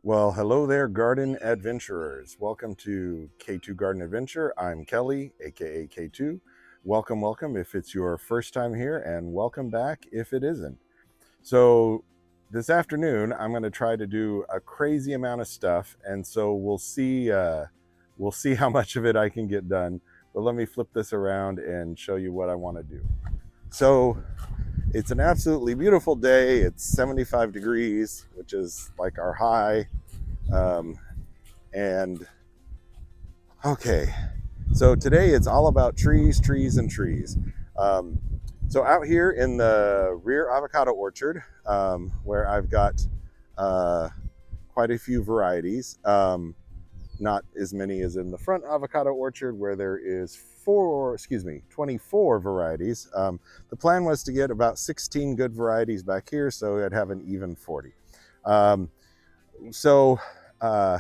Well, hello there, garden adventurers. Welcome to K2 Garden Adventure. I'm Kelly, aka K2. Welcome, welcome if it's your first time here, and welcome back if it isn't. So, this afternoon, I'm going to try to do a crazy amount of stuff, and so we'll see how much of it I can get done. But let me flip this around and show you what I want to do. So, it's an absolutely beautiful day. It's 75 degrees, which is like our high. Um, and okay, so today it's all about trees, trees, and trees. Um, so out here in the rear avocado orchard, where I've got uh, quite a few varieties, not as many as in the front avocado orchard where there is 24 varieties. The plan was to get about 16 good varieties back here, so I'd have an even 40. Um, so uh,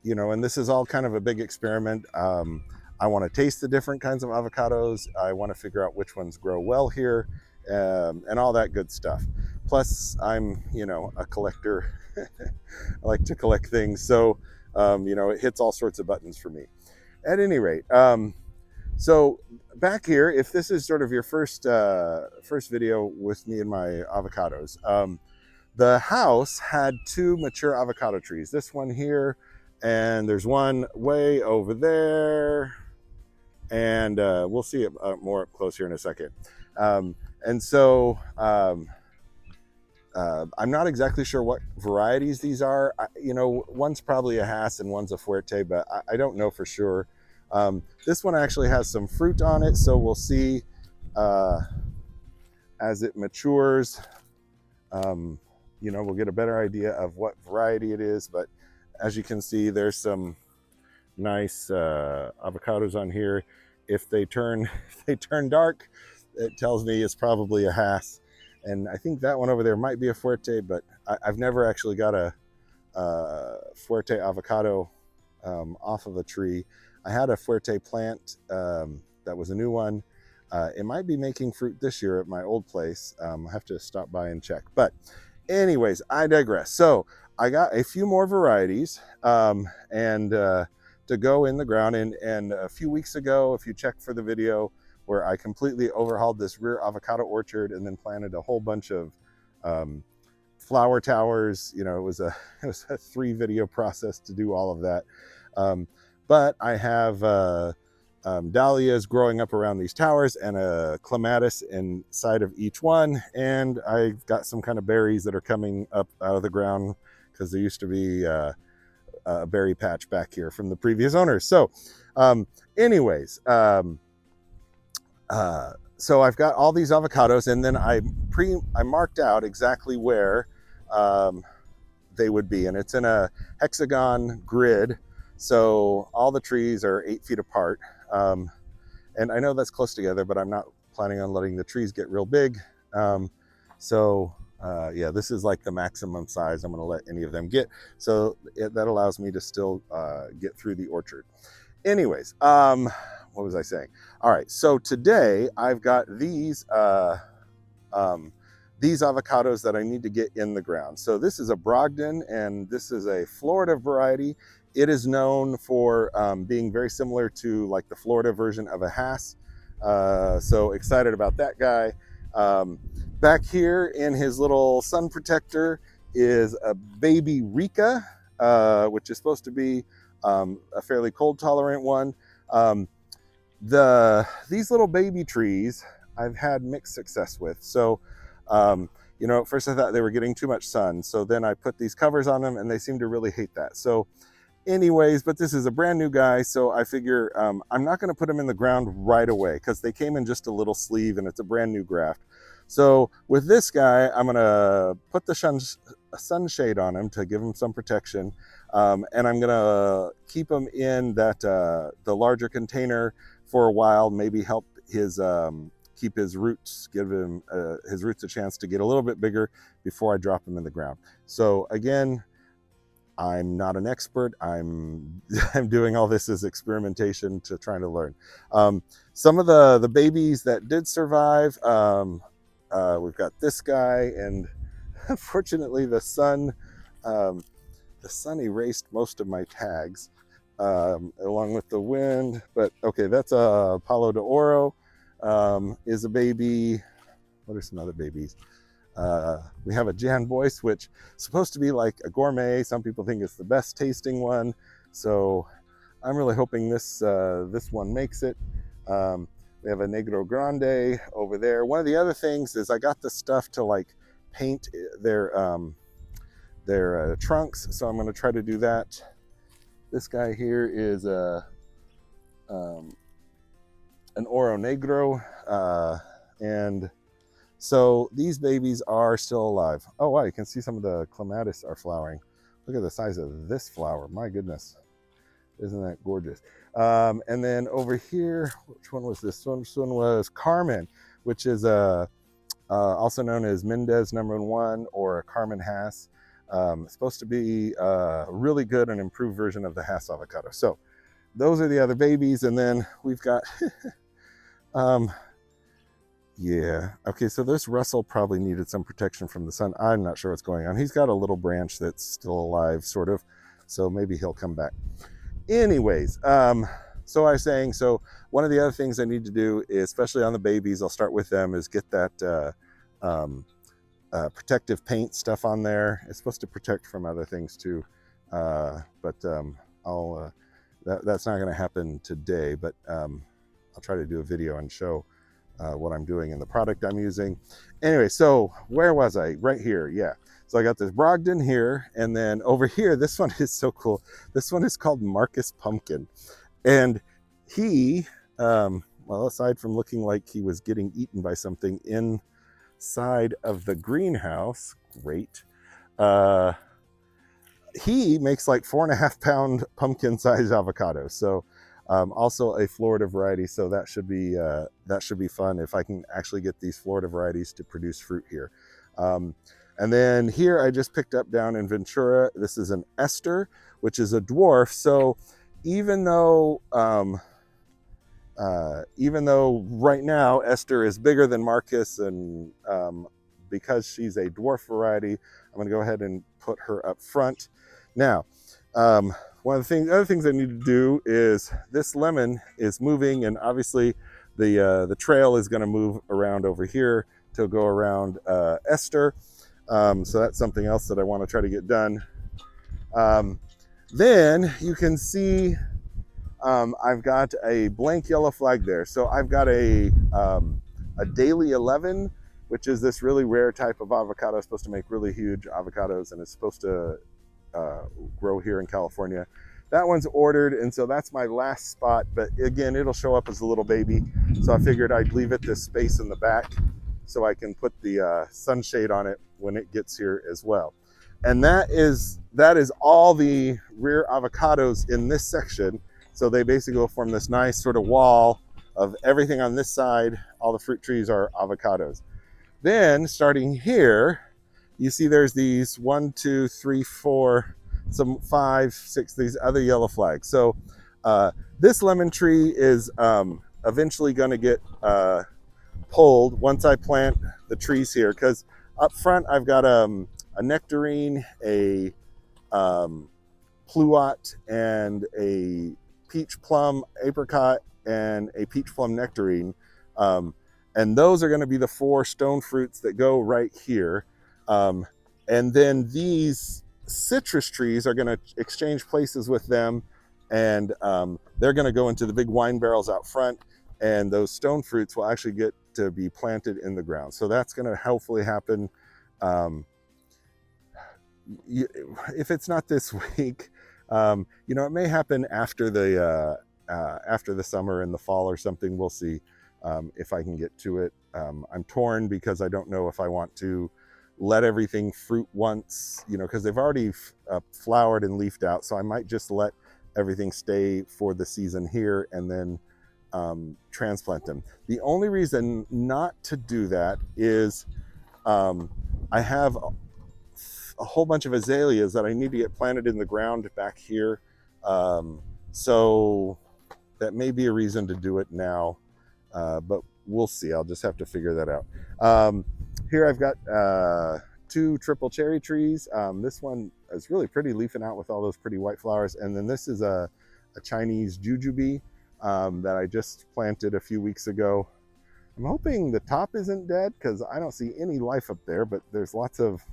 and this is all kind of a big experiment. I want to taste the different kinds of avocados. I want to figure out which ones grow well here, and all that good stuff. Plus, I'm, a collector. I like to collect things, so it hits all sorts of buttons for me. At any rate, so back here, if this is sort of your first video with me and my avocados, the house had two mature avocado trees. This one here, and there's one way over there, and we'll see it more up close here in a second. And so I'm not exactly sure what varieties these are. One's probably a Hass and one's a Fuerte, but I don't know for sure. This one actually has some fruit on it, so we'll see as it matures. We'll get a better idea of what variety it is, but as you can see, there's some nice avocados on here. If they turn dark, it tells me it's probably a Hass. And I think that one over there might be a Fuerte, but I've never actually got a Fuerte avocado off of a tree. I had a Fuerte plant that was a new one. It might be making fruit this year at my old place. I'll have to stop by and check. But anyways, I digress. So I got a few more varieties and to go in the ground. And a few weeks ago, if you check for the video where I completely overhauled this rear avocado orchard and then planted a whole bunch of flower towers, it was a 3-video process to do all of that. But I have dahlias growing up around these towers and a clematis inside of each one, and I've got some kind of berries that are coming up out of the ground because there used to be a berry patch back here from the previous owners. So anyways, so I've got all these avocados, and then I marked out exactly where they would be, and it's in a hexagon grid, so all the trees are 8 feet apart. And I know that's close together, but I'm not planning on letting the trees get real big. Yeah, this is like the maximum size I'm going to let any of them get. So that allows me to still get through the orchard. Anyways, what was I saying? All right, so today I've got these avocados that I need to get in the ground. So this is a Brogdon, and this is a Florida variety. It is known for being very similar to like the Florida version of a Hass. So excited about that guy. Back here in his little sun protector is a baby Rica, which is supposed to be a fairly cold tolerant one. These little baby trees I've had mixed success with. So at first I thought they were getting too much sun, so then I put these covers on them and they seem to really hate that. So anyways, but this is a brand new guy, so I figure I'm not going to put them in the ground right away because they came in just a little sleeve and it's a brand new graft. So with this guy, I'm going to put the sunshade on him to give him some protection, and I'm going to keep him in that the larger container for a while, maybe help his keep his roots, give him his roots a chance to get a little bit bigger before I drop him in the ground. So again, I'm not an expert. I'm doing all this as experimentation to trying to learn. Some of the babies that did survive, we've got this guy, and unfortunately the sun The sun erased most of my tags along with the wind. But okay, that's a Palo de Oro, is a baby. What are some other babies? We have a Jan Boyce, which is supposed to be like a gourmet. Some people think it's the best tasting one. So I'm really hoping this one makes it. We have a Negro Grande over there. One of the other things is I got the stuff to like paint their trunks, so I'm going to try to do that. This guy here is an Oro Negro, and so these babies are still alive. Oh wow, you can see some of the clematis are flowering. Look at the size of this flower, my goodness. Isn't that gorgeous? And then over here, which one was this one? This one was Carmen, which is also known as Mendez #1 or Carmen Hass. Supposed to be a really good and improved version of the Hass avocado. So those are the other babies. And then we've got, yeah. Okay, so this Russell probably needed some protection from the sun. I'm not sure what's going on. He's got a little branch that's still alive, sort of. So maybe he'll come back. Anyways, so I was saying, so one of the other things I need to do, is, especially on the babies, I'll start with them, is get that protective paint stuff on there. It's supposed to protect from other things too, but I'll that's not going to happen today, but I'll try to do a video and show what I'm doing and the product I'm using. Anyway, so where was I? Right here, yeah. So I got this Brogdon here, and then over here, this one is so cool. This one is called Marcus Pumpkin, and he, well, aside from looking like he was getting eaten by something inside of the greenhouse, great. He makes like 4.5 pound pumpkin-sized avocados. So also a Florida variety. So that should be fun if I can actually get these Florida varieties to produce fruit here. And then here I just picked up down in Ventura. This is an Ester, which is a dwarf. So even though right now Ester is bigger than Marcus, and because she's a dwarf variety, I'm going to go ahead and put her up front. Now, one of the other things I need to do is this lemon is moving, and obviously the trail is going to move around over here to go around Ester. So that's something else that I want to try to get done. Then you can see I've got a blank yellow flag there. So I've got a Daily 11, which is this really rare type of avocado. It's supposed to make really huge avocados, and it's supposed to grow here in California. That one's ordered, and so that's my last spot, but again, it'll show up as a little baby. So I figured I'd leave it this space in the back so I can put the sunshade on it when it gets here as well. And that is all the rear avocados in this section. So they basically will form this nice sort of wall of everything on this side. All the fruit trees are avocados. Then starting here, you see there's these 1, 2, 3, 4, some 5, 6, these other yellow flags. So this lemon tree is eventually going to get pulled once I plant the trees here, because up front I've got a nectarine, a pluot, and a peach plum apricot, and a peach plum nectarine. And those are going to be the 4 stone fruits that go right here. And then these citrus trees are going to exchange places with them, and they're going to go into the big wine barrels out front, and those stone fruits will actually get to be planted in the ground. So that's going to hopefully happen. If it's not this week, it may happen after the summer and the fall or something. We'll see if I can get to it. I'm torn because I don't know if I want to let everything fruit once, because they've already flowered and leafed out. So I might just let everything stay for the season here and then transplant them. The only reason not to do that is I have a whole bunch of azaleas that I need to get planted in the ground back here. So that may be a reason to do it now, but we'll see. I'll just have to figure that out. Here I've got 2 triple cherry trees. This one is really pretty, leafing out with all those pretty white flowers. And then this is a Chinese jujube that I just planted a few weeks ago. I'm hoping the top isn't dead because I don't see any life up there, but there's lots of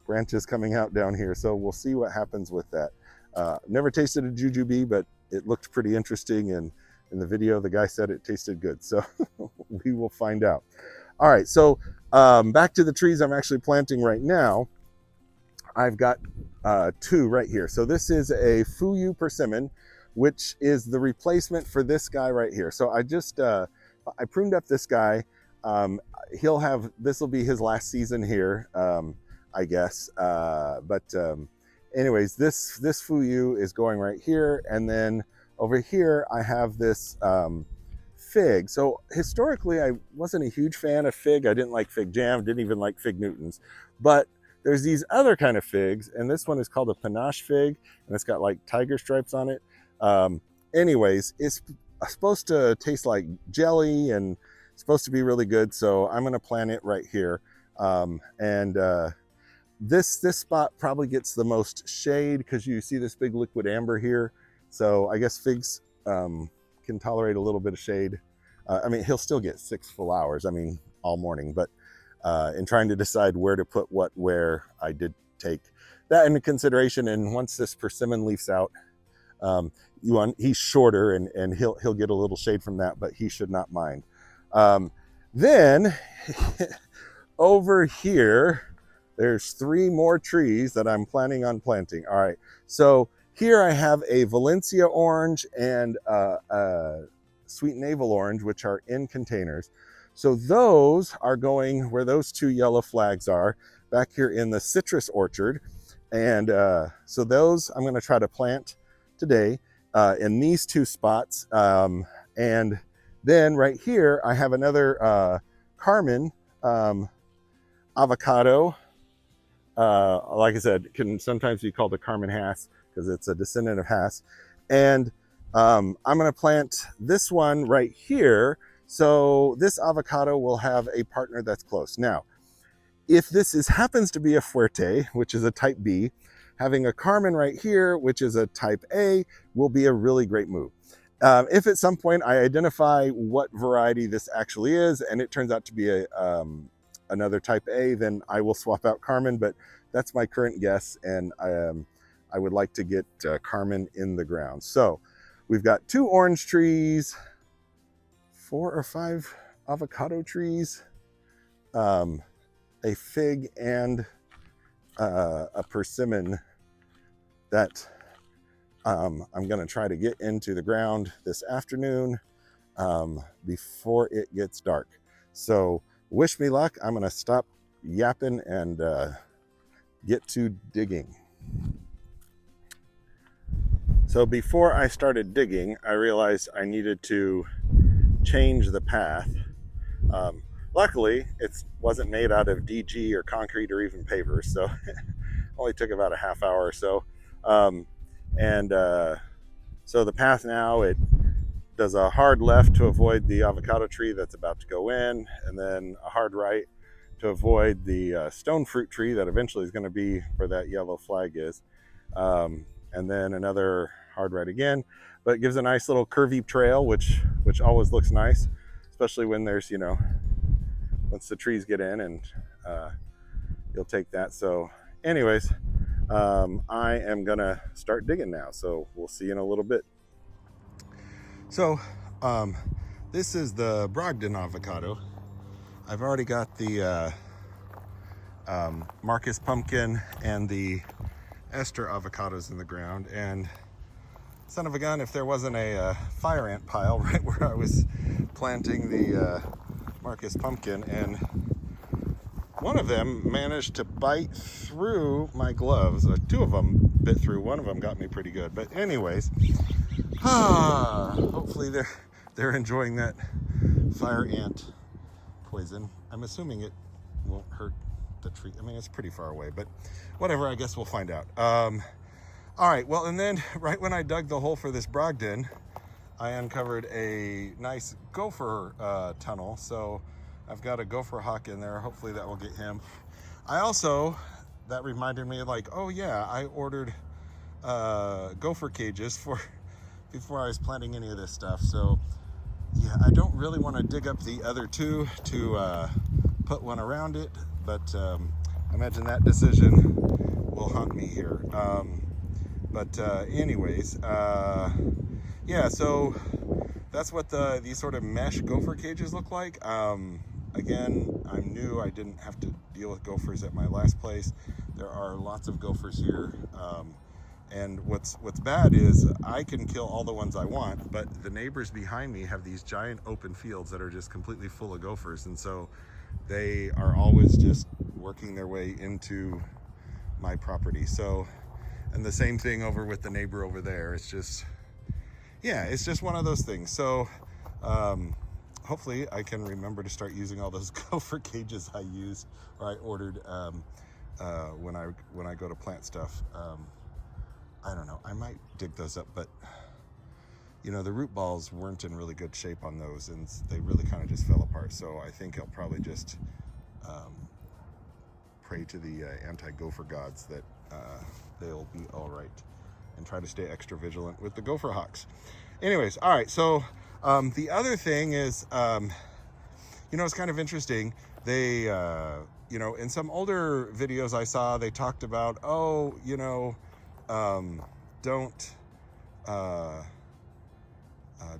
branches coming out down here. So we'll see what happens with that. Never tasted a jujube, but it looked pretty interesting. And in the video, the guy said it tasted good. So we will find out. All right, so back to the trees I'm actually planting right now. I've got 2 right here. So this is a Fuyu persimmon, which is the replacement for this guy right here. So I just, I pruned up this guy. This will be his last season here, I guess. Anyways, this Fuyu is going right here. And then over here, I have this fig. So historically, I wasn't a huge fan of fig. I didn't like fig jam, didn't even like fig Newtons. But there's these other kind of figs, and this one is called a Panache fig, and it's got like tiger stripes on it. Anyways, it's supposed to taste like jelly and supposed to be really good. So I'm gonna plant it right here. This spot probably gets the most shade because you see this big liquid amber here. So I guess figs can tolerate a little bit of shade. I mean, he'll still get 6 full hours, I mean, all morning, but in trying to decide where to put what where, I did take that into consideration. And once this persimmon leaves out, he's shorter and he'll get a little shade from that, but he should not mind. Then over here, there's 3 more trees that I'm planning on planting. All right, so here I have a Valencia orange and a sweet navel orange, which are in containers. So those are going where those 2 yellow flags are, back here in the citrus orchard. And so those I'm going to try to plant today in these 2 spots. And then right here, I have another Carmen avocado. Like I said, can sometimes be called a Carmen Hass because it's a descendant of Hass. And I'm going to plant this one right here. So this avocado will have a partner that's close. Now, if this happens to be a Fuerte, which is a type B, having a Carmen right here, which is a type A, will be a really great move. If at some point I identify what variety this actually is, and it turns out to be another type A, then I will swap out Carmen, but that's my current guess, and I would like to get Carmen in the ground. So we've got 2 orange trees, 4 or 5 avocado trees, a fig, and a persimmon that I'm going to try to get into the ground this afternoon before it gets dark. So wish me luck. I'm going to stop yapping and get to digging. So before I started digging, I realized I needed to change the path. Luckily, it wasn't made out of DG or concrete or even pavers, so it only took about a half hour or so. So the path now, it does a hard left to avoid the avocado tree that's about to go in, and then a hard right to avoid the stone fruit tree that eventually is going to be where that yellow flag is. And then another hard right again, but it gives a nice little curvy trail, which always looks nice, especially when there's, once the trees get in, and you'll take that. So anyways, I am gonna start digging now, so we'll see you in a little bit. So this is the Brogdon avocado. I've already got the Marcus pumpkin and the Ester avocados in the ground, and son of a gun, if there wasn't a fire ant pile right where I was planting the Marcus pumpkin, and one of them managed to bite through my gloves. 2 of them bit through, one of them got me pretty good. But anyways, hopefully they're enjoying that fire ant poison. I'm assuming it won't hurt the tree. I mean, it's pretty far away, but whatever, I guess we'll find out. All right, well, and then right when I dug the hole for this Brogdon, I uncovered a nice gopher tunnel. So I've got a gopher hawk in there. Hopefully that will get him. I also, that reminded me, like, oh yeah, I ordered gopher cages before I was planting any of this stuff. So yeah, I don't really want to dig up the other two to put one around it, but I imagine that decision will haunt me here. But anyways, yeah, so that's what these sort of mesh gopher cages look like. Again, I'm new. I didn't have to deal with gophers at my last place. There are lots of gophers here. And what's bad is I can kill all the ones I want, but the neighbors behind me have these giant open fields that are just completely full of gophers. And so they are always just working their way into my property. So, and the same thing over with the neighbor over there. It's just, yeah, it's just one of those things. So hopefully I can remember to start using all those gopher cages I used or I ordered when I go to plant stuff. I don't know, I might dig those up, but you know, the root balls weren't in really good shape on those and they really kind of just fell apart. So I think I'll probably just pray to the anti-gopher gods that they'll be all right, and try to stay extra vigilant with the gopher hawks. Anyways, all right, so the other thing is, you know, it's kind of interesting. They, you know, in some older videos I saw, they talked about, oh, you know,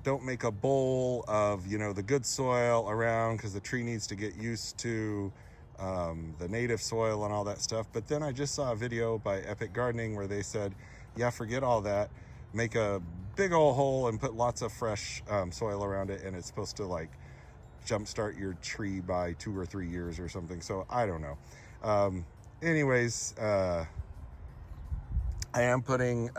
don't make a bowl of, you know, the good soil around because the tree needs to get used to the native soil and all that stuff. But then I just saw a video by Epic Gardening where they said, yeah, forget all that, make a big old hole and put lots of fresh soil around it, and it's supposed to like jumpstart your tree by 2 or 3 years or something. So I don't know. Anyways, I am putting,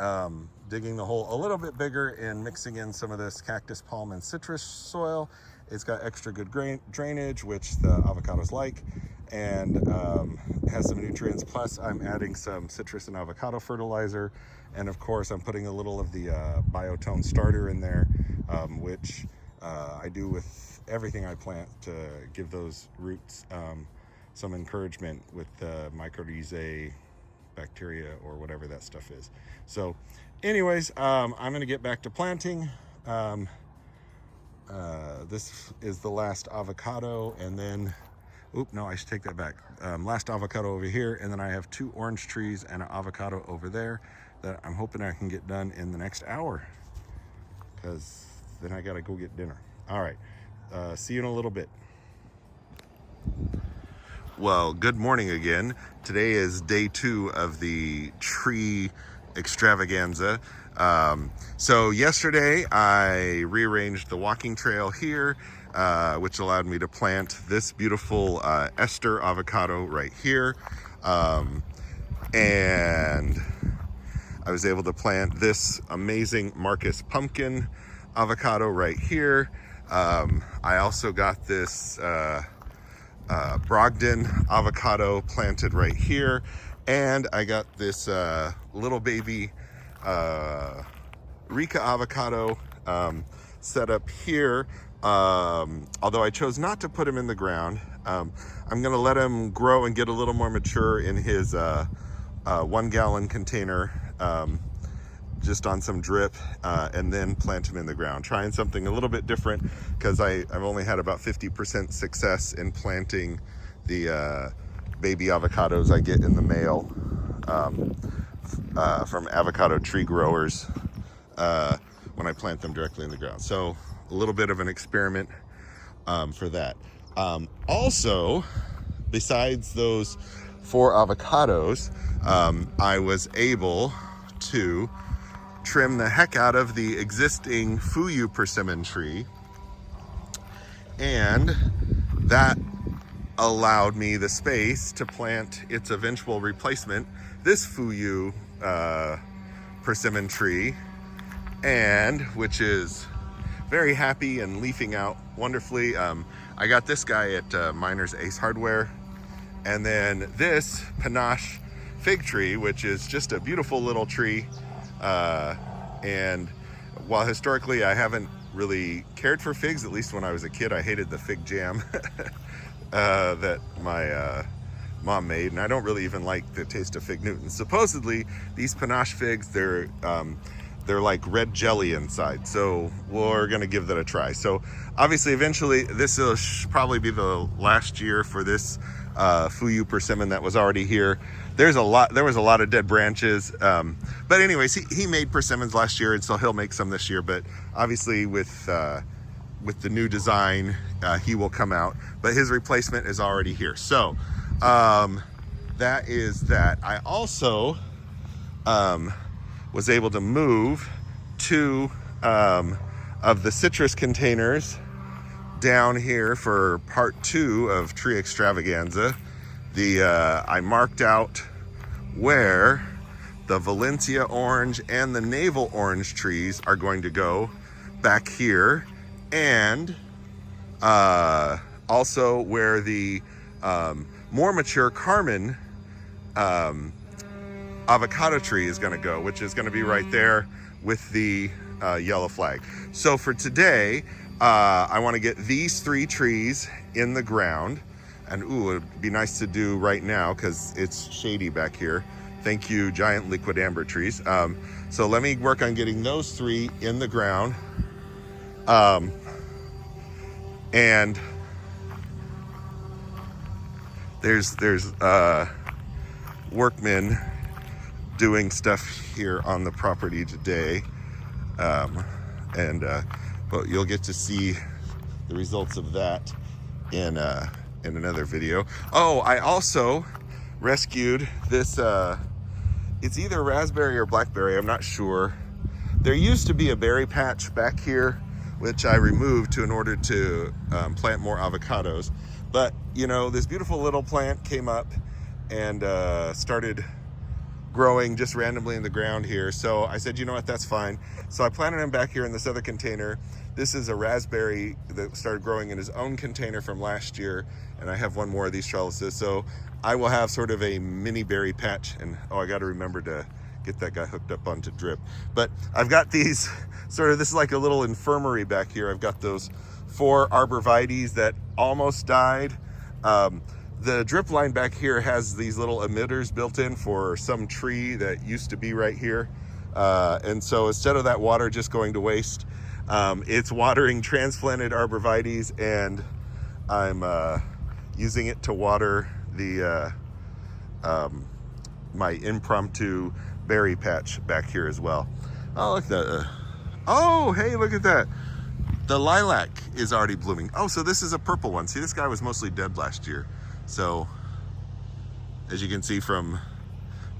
digging the hole a little bit bigger and mixing in some of this cactus, palm, and citrus soil. It's got extra good drainage, which the avocados like, and has some nutrients. Plus, I'm adding some citrus and avocado fertilizer. And of course, I'm putting a little of the biotone starter in there, which I do with everything I plant to give those roots some encouragement with the mycorrhizae bacteria or whatever that stuff is. So anyways, I'm going to get back to planting. This is the last avocado, and then, oop, no, I should take that back. Last avocado over here, and then I have 2 orange trees and an avocado over there that I'm hoping I can get done in the next hour, because then I gotta go get dinner. All right, see you in a little bit. Well, good morning again. Today is day 2 of the tree extravaganza. So yesterday I rearranged the walking trail here, which allowed me to plant this beautiful Ester avocado right here. And I was able to plant this amazing Marcus pumpkin avocado right here. I also got this Brogdon avocado planted right here, and I got this little baby Rica avocado set up here. Although I chose not to put him in the ground, I'm gonna let him grow and get a little more mature in his 1 gallon container, just on some drip, and then plant them in the ground. Trying something a little bit different because I've only had about 50% success in planting the baby avocados I get in the mail from avocado tree growers when I plant them directly in the ground. So a little bit of an experiment for that. Also, besides those 4 avocados, I was able to trim the heck out of the existing Fuyu persimmon tree, and that allowed me the space to plant its eventual replacement, this Fuyu persimmon tree, and which is very happy and leafing out wonderfully. I got this guy at Miner's Ace Hardware, and then this Panache fig tree, which is just a beautiful little tree. And while historically I haven't really cared for figs, at least when I was a kid, I hated the fig jam that mom made, and I don't really even like the taste of fig Newtons. Supposedly, these Panache figs, they're like red jelly inside, so we're gonna give that a try. So obviously, eventually, this will probably be the last year for this Fuyu persimmon that was already here. There was a lot of dead branches, but anyways, he made persimmons last year, and so he'll make some this year. But obviously, with the new design, he will come out, but his replacement is already here. So that is that. I also was able to move two of the citrus containers down here for part 2 of Tree Extravaganza. I marked out where the Valencia orange and the navel orange trees are going to go back here, and also where the more mature Carmen avocado tree is going to go, which is going to be right there with the yellow flag. So for today, I want to get these 3 trees in the ground, and it'd be nice to do right now because it's shady back here. Thank you, giant liquid amber trees. So let me work on getting those 3 in the ground. And there's workmen doing stuff here on the property today, but you'll get to see the results of that in another video. Oh, I also rescued this, it's either raspberry or blackberry, I'm not sure. There used to be a berry patch back here, which I removed in order to plant more avocados. But, you know, this beautiful little plant came up and started growing just randomly in the ground here. So I said, you know what, that's fine. So I planted him back here in this other container. This is a raspberry that started growing in his own container from last year, and I have one more of these trellises. So I will have sort of a mini berry patch, and I got to remember to get that guy hooked up onto drip. But I've got these this is like a little infirmary back here. I've got those 4 arborvitaes that almost died. The drip line back here has these little emitters built in for some tree that used to be right here. And so instead of that water just going to waste, it's watering transplanted arborvitaes, and I'm using it to water the my impromptu berry patch back here as well. Oh, look at that. Oh, hey, look at that. The lilac is already blooming. Oh, so this is a purple one. See, this guy was mostly dead last year. So, as you can see from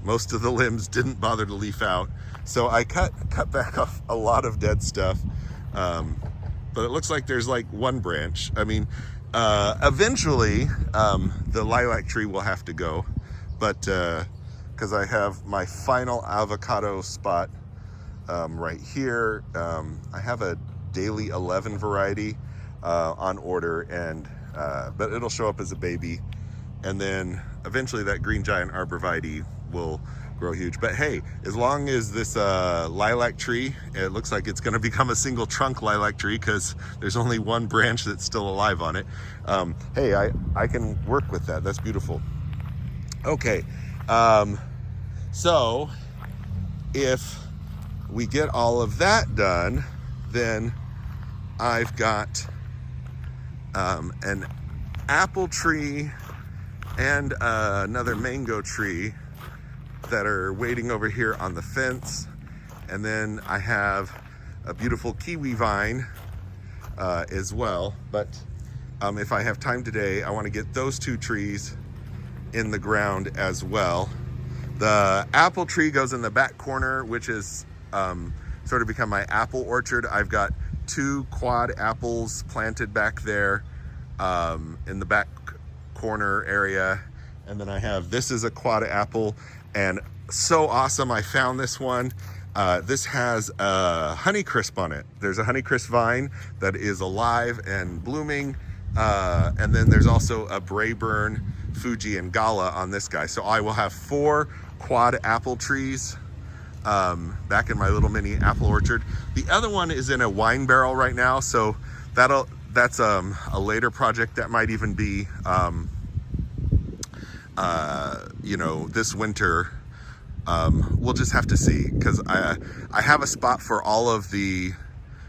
most of the limbs didn't bother to leaf out. So I cut back off a lot of dead stuff. But it looks like there's like one branch. I mean, eventually the lilac tree will have to go. But because I have my final avocado spot right here. I have a Daily 11 variety on order, and but it'll show up as a baby, and then eventually that green giant arborvitae will grow huge. But hey, as long as this lilac tree, it looks like it's going to become a single trunk lilac tree because there's only one branch that's still alive on it. Hey, I can work with that. That's beautiful. Okay, so if we get all of that done, then I've got an apple tree and another mango tree that are waiting over here on the fence. And then I have a beautiful kiwi vine as well. But if I have time today, I want to get those 2 trees in the ground as well. The apple tree goes in the back corner, which is sort of become my apple orchard. I've got 2 quad apples planted back there in the back corner area. And then I have, this is a quad apple, and so awesome. I found this one. This has a Honeycrisp on it. There's a Honeycrisp vine that is alive and blooming. And then there's also a Braeburn, Fuji, and Gala on this guy. So I will have 4 quad apple trees back in my little mini apple orchard. The other one is in a wine barrel right now, so that's a later project. That might even be you know, this winter. We'll just have to see, because I have a spot for all of the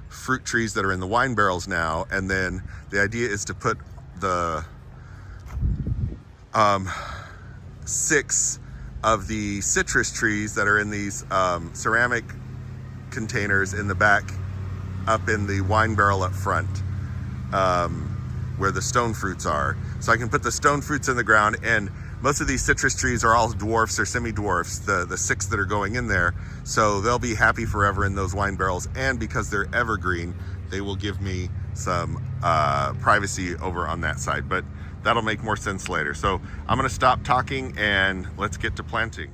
fruit trees that are in the wine barrels now, and then the idea is to put the 6 of the citrus trees that are in these ceramic containers in the back up in the wine barrel up front, where the stone fruits are. So I can put the stone fruits in the ground, and most of these citrus trees are all dwarfs or semi-dwarfs, the 6 that are going in there. So they'll be happy forever in those wine barrels, and because they're evergreen, they will give me some privacy over on that side. But that'll make more sense later. So I'm gonna stop talking and let's get to planting.